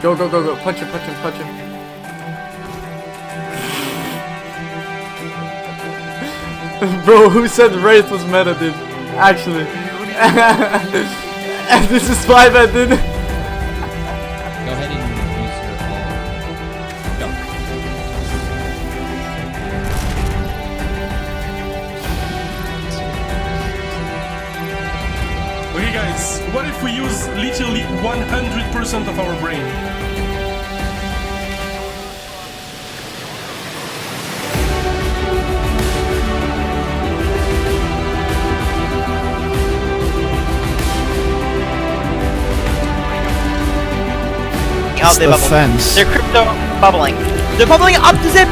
Go, go, go, go. Punch him, punch him, punch him. Bro, who said Wraith was meta, dude? Actually. This is my bad, dude. Go ahead and use your go. Okay guys, what if we use literally 100% of our brain? It's the fence. They're crypto bubbling. They're bubbling up the zip!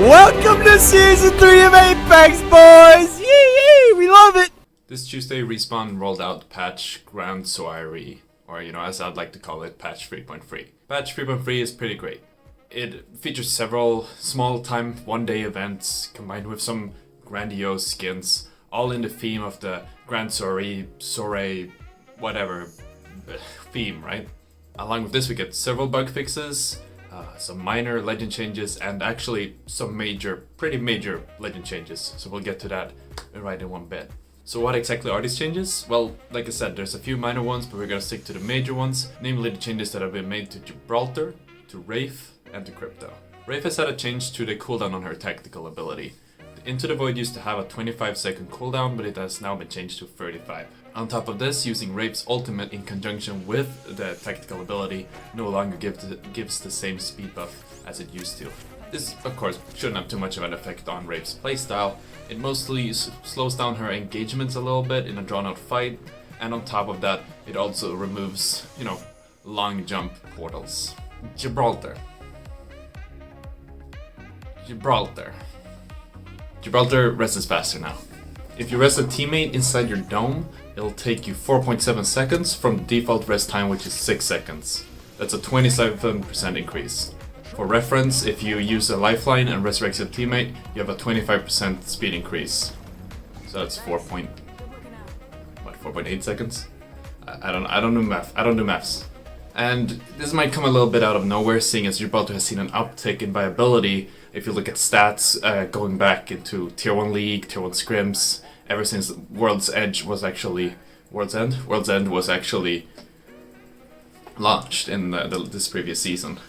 Welcome to Season 3 of Apex, boys! Yee! We love it! This Tuesday, Respawn rolled out patch Grand Soiree, or as I'd like to call it, patch 3.3. Patch 3.3 is pretty great. It features several small-time, one-day events, combined with some grandiose skins, all in the theme of the Grand Soiree, whatever, theme, right? Along with this, we get several bug fixes, some minor legend changes, and actually some pretty major legend changes. So we'll get to that right in one bit. So what exactly are these changes? Well, like I said, there's a few minor ones, but we're gonna stick to the major ones, namely the changes that have been made to Gibraltar, to Wraith, and to Crypto. Wraith has had a change to the cooldown on her tactical ability. Into the Void used to have a 25-second cooldown, but it has now been changed to 35. On top of this, using Wraith's ultimate in conjunction with the tactical ability no longer gives the same speed buff as it used to. This, of course, shouldn't have too much of an effect on Wraith's playstyle. It mostly slows down her engagements a little bit in a drawn-out fight, and on top of that, it also removes, long jump portals. Gibraltar. Gibraltar rests faster now. If you rest a teammate inside your dome, it'll take you 4.7 seconds from the default rest time, which is 6 seconds. That's a 27% increase. For reference, if you use a lifeline and resurrect your teammate, you have a 25% speed increase. So that's 4.8 seconds? I don't do math. I don't do maths. And this might come a little bit out of nowhere, seeing as Gibraltar has seen an uptick in viability. If you look at stats going back into Tier 1 League, Tier 1 scrims, ever since World's End was actually launched in this previous season.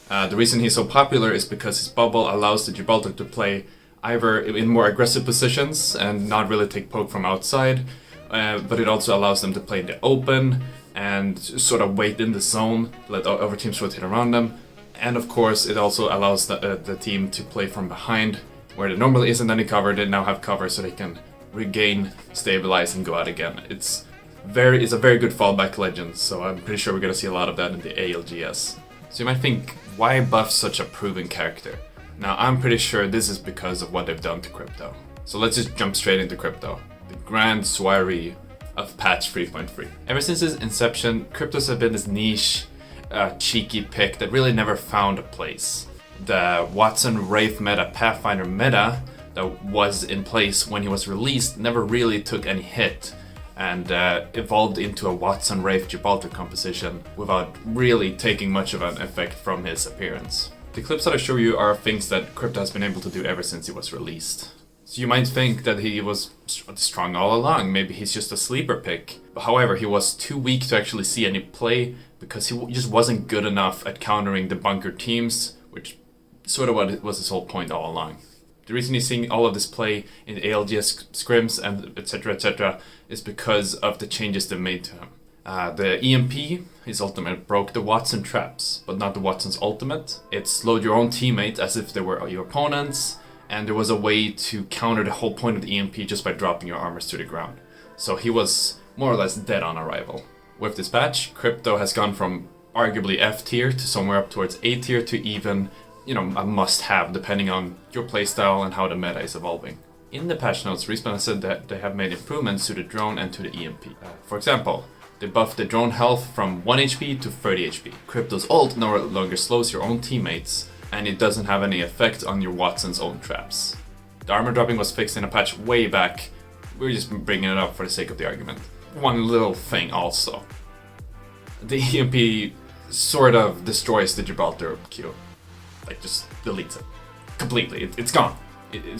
The reason he's so popular is because his bubble allows the Gibraltar to play either in more aggressive positions and not really take poke from outside, but it also allows them to play in the open and sort of wait in the zone, let other teams rotate around them. And of course, it also allows the team to play from behind, where there normally isn't any cover. They now have cover, so they can regain, stabilize, and go out again. It's a very good fallback legend, so I'm pretty sure we're gonna see a lot of that in the ALGS. So you might think, why buff such a proven character? Now, I'm pretty sure this is because of what they've done to Crypto. So let's just jump straight into Crypto. The Grand Soiree of patch 3.3. Ever since its inception, Cryptos have been this niche, cheeky pick that really never found a place. The Watson Wraith meta, Pathfinder meta that was in place when he was released never really took any hit, and evolved into a Watson Wraith Gibraltar composition without really taking much of an effect from his appearance. The clips that I show you are things that Crypto has been able to do ever since he was released. So you might think that he was strong all along, maybe he's just a sleeper pick. But however, he was too weak to actually see any play because he just wasn't good enough at countering the bunker teams, which sort of what was his whole point all along. The reason he's seeing all of this play in ALGS scrims and etc, is because of the changes they made to him. The EMP, his ultimate, broke the Watson traps, but not the Watson's ultimate. It slowed your own teammate as if they were your opponents, and there was a way to counter the whole point of the EMP just by dropping your armors to the ground. So he was more or less dead on arrival. With this patch, Crypto has gone from arguably F tier to somewhere up towards A tier to even, a must-have depending on your playstyle and how the meta is evolving. In the patch notes, Respawn has said that they have made improvements to the drone and to the EMP. For example, they buffed the drone health from 1 HP to 30 HP. Crypto's ult no longer slows your own teammates, and it doesn't have any effect on your Watson's own traps. The armor dropping was fixed in a patch way back. We're just bringing it up for the sake of the argument. One little thing also. The EMP sort of destroys the Gibraltar Q. Like, just deletes it. Completely. It's gone.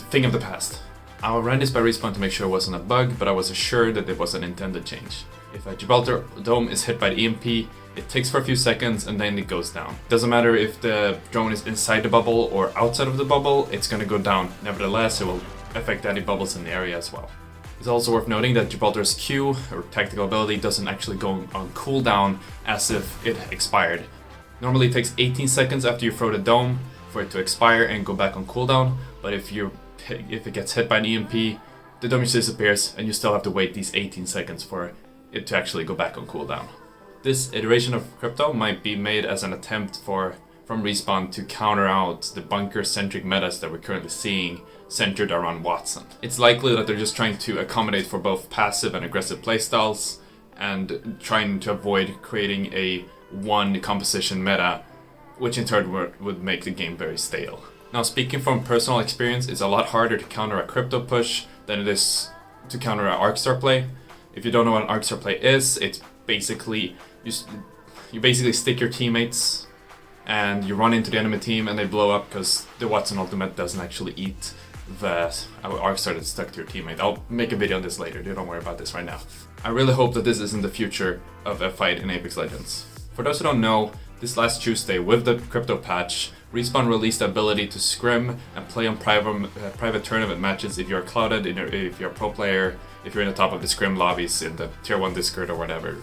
Thing of the past. I ran this by Respawn to make sure it wasn't a bug, but I was assured that it was an intended change. If a Gibraltar dome is hit by the EMP, it ticks for a few seconds and then it goes down. Doesn't matter if the drone is inside the bubble or outside of the bubble, it's gonna go down. Nevertheless, it will affect any bubbles in the area as well. It's also worth noting that Gibraltar's Q, or tactical ability, doesn't actually go on cooldown as if it expired. Normally it takes 18 seconds after you throw the dome for it to expire and go back on cooldown, but if it gets hit by an EMP, the dome just disappears and you still have to wait these 18 seconds for it to actually go back on cooldown. This iteration of Crypto might be made as an attempt from Respawn to counter out the bunker-centric metas that we're currently seeing centered around Watson. It's likely that they're just trying to accommodate for both passive and aggressive playstyles and trying to avoid creating a one composition meta, which in turn would make the game very stale. Now, speaking from personal experience, it's a lot harder to counter a Crypto push than it is to counter an Arcstar play. If you don't know what an Arcstar play is, it's basically you basically stick your teammates and you run into the enemy team and they blow up because the Watson ultimate doesn't actually eat the Arcstar that's stuck to your teammate. I'll make a video on this later, don't worry about this right now. I really hope that this isn't the future of a fight in Apex Legends. For those who don't know, this last Tuesday with the Crypto patch, Respawn released the ability to scrim and play on private tournament matches if you're clouded, if you're a pro player, if you're in the top of the scrim lobbies in the tier 1 Discord or whatever.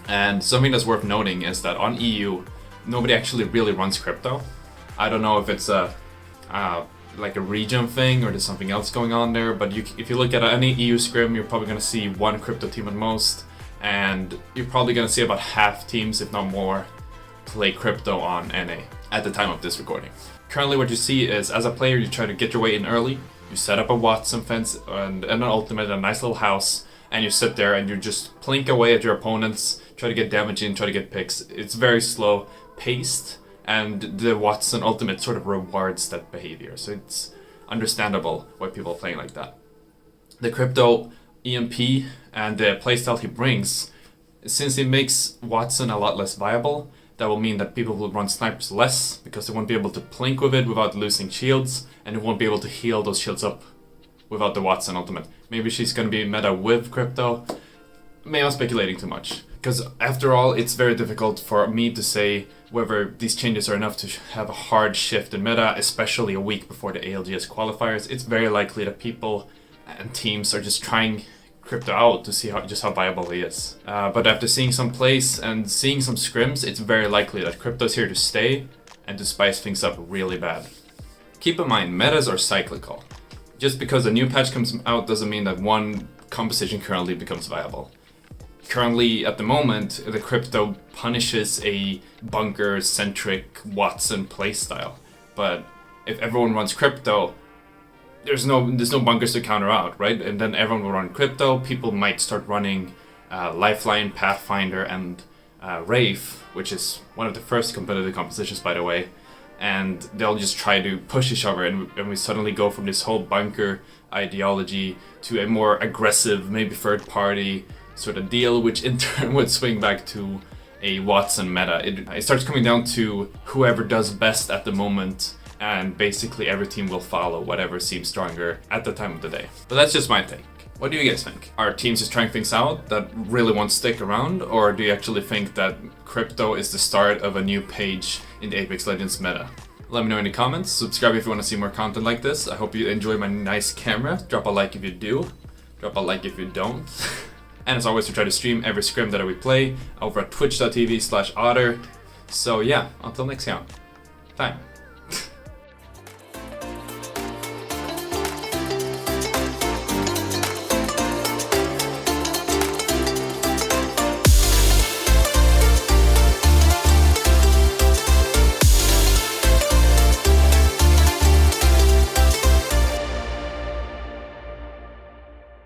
And something that's worth noting is that on EU, nobody actually really runs Crypto. I don't know if it's like a region thing or there's something else going on there, but if you look at any EU scrim, you're probably going to see one Crypto team at most, and you're probably going to see about half teams, if not more, play Crypto on NA at the time of this recording. Currently what you see is, as a player, you try to get your way in early, you set up a Watson fence and an ultimate, a nice little house, and you sit there and you just plink away at your opponents, try to get damage in, try to get picks. It's very slow paced, and the Watson ultimate sort of rewards that behavior, so it's understandable why people are playing like that. The Crypto EMP and the playstyle he brings, since it makes Watson a lot less viable, that will mean that people will run snipers less because they won't be able to plink with it without losing shields, and they won't be able to heal those shields up without the Watson ultimate. Maybe she's going to be meta with Crypto. Maybe I'm speculating too much, because after all, it's very difficult for me to say whether these changes are enough to have a hard shift in meta, especially a week before the ALGS qualifiers. It's very likely that people and teams are just trying Crypto out to see just how viable he is. But after seeing some plays and seeing some scrims, it's very likely that Crypto's here to stay and to spice things up really bad. Keep in mind, metas are cyclical. Just because a new patch comes out doesn't mean that one composition currently becomes viable. Currently, at the moment, the Crypto punishes a bunker-centric Watson playstyle. But if everyone runs Crypto, there's no bunkers to counter out, right? And then everyone will run Crypto. People might start running Lifeline, Pathfinder, and Wraith, which is one of the first competitive compositions, by the way. And they'll just try to push each other, and we suddenly go from this whole bunker ideology to a more aggressive, maybe third-party sort of deal, which in turn would swing back to a Watson meta. It starts coming down to whoever does best at the moment, and basically every team will follow whatever seems stronger at the time of the day. But that's just my take. What do you guys think? Are teams just trying things out that really won't stick around, or do you actually think that Crypto is the start of a new page in the Apex Legends meta? Let me know in the comments. Subscribe if you want to see more content like this. I hope you enjoy my nice camera. Drop a like if you do. Drop a like if you don't. And as always, we try to stream every scrim that we play over at twitch.tv/ottr. So yeah, until next time.